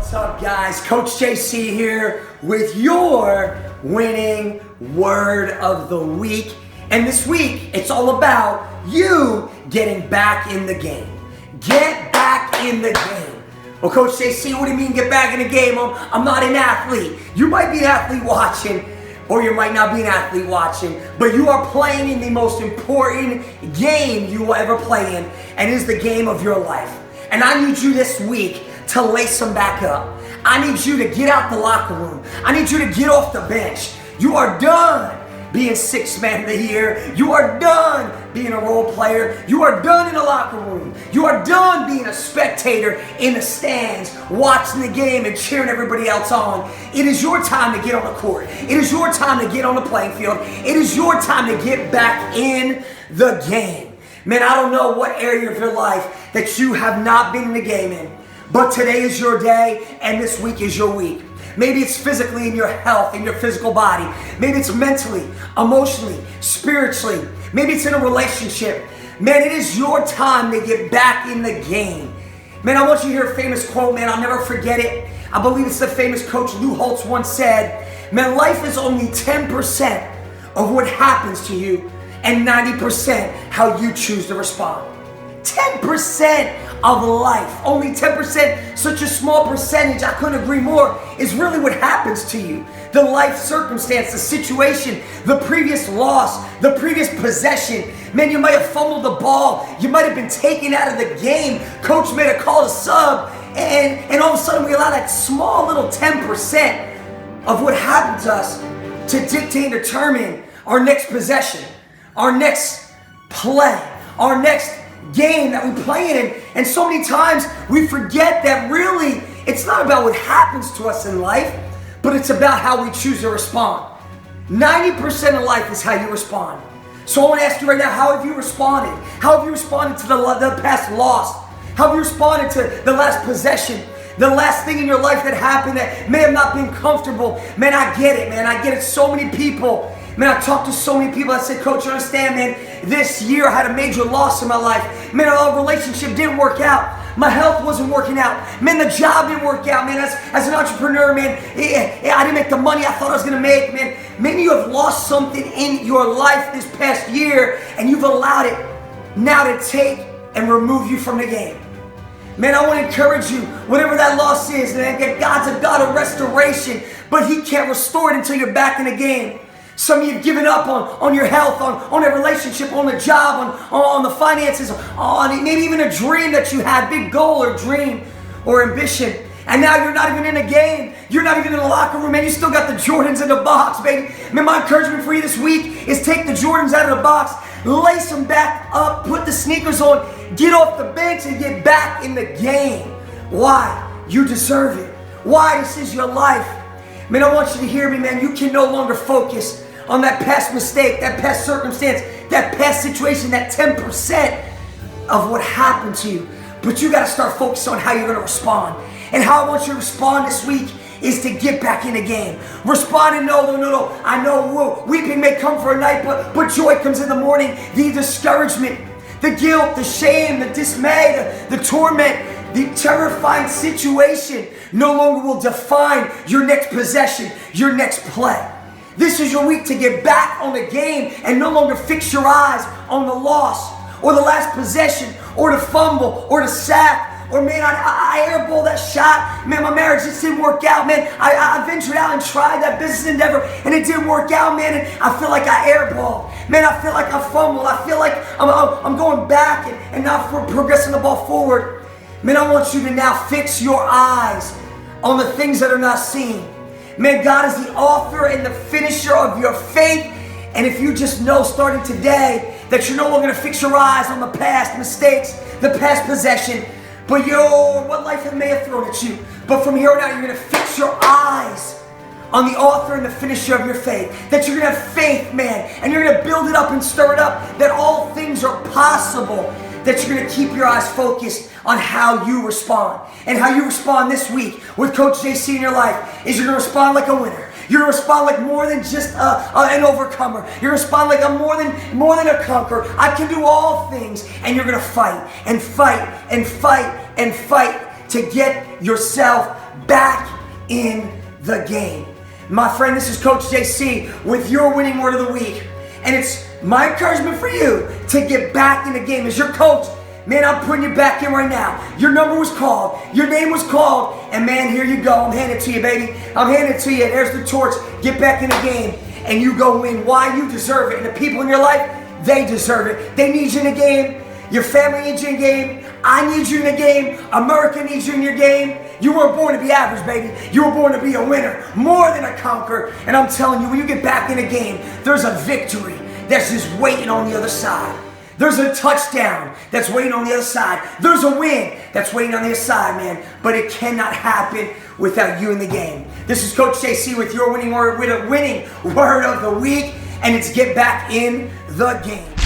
What's up, guys? Coach JC here with your winning word of the week. And this week, it's all about you getting back in the game. Get back in the game. Well, Coach JC, what do you mean get back in the game? I'm not an athlete. You might be an athlete watching, or you might not be an athlete watching, but you are playing in the most important game you will ever play in, and it is the game of your life. And I need you this week to lace them back up. I need you to get out the locker room. I need you to get off the bench. You are done being sixth man of the year. You are done being a role player. You are done in the locker room. You are done being a spectator in the stands, watching the game and cheering everybody else on. It is your time to get on the court. It is your time to get on the playing field. It is your time to get back in the game. Man, I don't know what area of your life that you have not been in the game in, but today is your day and this week is your week. Maybe it's physically in your health, in your physical body. Maybe it's mentally, emotionally, spiritually. Maybe it's in a relationship. Man, it is your time to get back in the game. Man, I want you to hear a famous quote, man. I'll never forget it. I believe it's the famous coach Lou Holtz once said, man, life is only 10% of what happens to you and 90% how you choose to respond. 10% of life, only 10%, such a small percentage, I couldn't agree more, is really what happens to you. The life circumstance, the situation, the previous loss, the previous possession. Man, you might have fumbled the ball. You might have been taken out of the game. Coach made a call to sub, and all of a sudden we allow that small little 10% of what happened to us to dictate and determine our next possession, our next play, our next game that we play in. And so many times we forget that really it's not about what happens to us in life, but it's about how we choose to respond. 90% of life is how you respond. So I want to ask you right now, how have you responded? How have you responded to the past loss? How have you responded to the last possession? The last thing in your life that happened that may have not been comfortable? Man, I get it, man. I get it. So many people. Man, I talked to so many people. I said, Coach, you understand, man, this year I had a major loss in my life. Man, our relationship didn't work out. My health wasn't working out. Man, the job didn't work out, man. As an entrepreneur, man, I didn't make the money I thought I was going to make, man. Maybe you have lost something in your life this past year, and you've allowed it now to take and remove you from the game. Man, I want to encourage you, whatever that loss is, man, God's a God of restoration, but He can't restore it until you're back in the game. Some of you have given up on your health, on a relationship, on the job, on the finances, on maybe even a dream that you had, big goal or dream or ambition. And now you're not even in a game. You're not even in the locker room, man. You still got the Jordans in the box, baby. Man, my encouragement for you this week is take the Jordans out of the box, lace them back up, put the sneakers on, get off the bench and get back in the game. Why? You deserve it. Why? This is your life. Man, I want you to hear me, man. You can no longer focus on that past mistake, that past circumstance, that past situation, that 10% of what happened to you. But you got to start focusing on how you're going to respond. And how I want you to respond this week is to get back in the game. Respond and no. I know weeping may come for a night, but joy comes in the morning. The discouragement, the guilt, the shame, the dismay, the torment, the terrifying situation no longer will define your next possession, your next play. This is your week to get back on the game and no longer fix your eyes on the loss or the last possession or the fumble or the sack. Or man, I airballed that shot. Man, my marriage just didn't work out, man. I ventured out and tried that business endeavor and it didn't work out, man. And I feel like I airballed. Man, I feel like I fumbled. I feel like I'm going back and not progressing the ball forward. Man, I want you to now fix your eyes on the things that are not seen. Man, God is the author and the finisher of your faith. And if you just know starting today that you're no longer going to fix your eyes on the past mistakes, the past possession, but what life may have thrown at you. But from here on out, you're going to fix your eyes on the author and the finisher of your faith. That you're going to have faith, man. And you're going to build it up and stir it up. That all things are possible. That you're going to keep your eyes focused on how you respond. And how you respond this week with Coach JC in your life is you're going to respond like a winner. You're going to respond like more than just an overcomer. You're going to respond like more than a conqueror. I can do all things. And you're going to fight and fight and fight and fight to get yourself back in the game. My friend, this is Coach JC with your winning word of the week. And it's my encouragement for you to get back in the game. As your coach, man, I'm putting you back in right now. Your number was called. Your name was called. And man, here you go. I'm handing it to you, baby. I'm handing it to you. There's the torch. Get back in the game and you go win. Why? You deserve it. And the people in your life, they deserve it. They need you in the game. Your family needs you in the game. I need you in the game. America needs you in your game. You weren't born to be average, baby. You were born to be a winner, more than a conqueror. And I'm telling you, when you get back in the game, there's a victory that's just waiting on the other side. There's a touchdown that's waiting on the other side. There's a win that's waiting on the other side, man. But it cannot happen without you in the game. This is Coach JC with your winning word of the week, and it's get back in the game.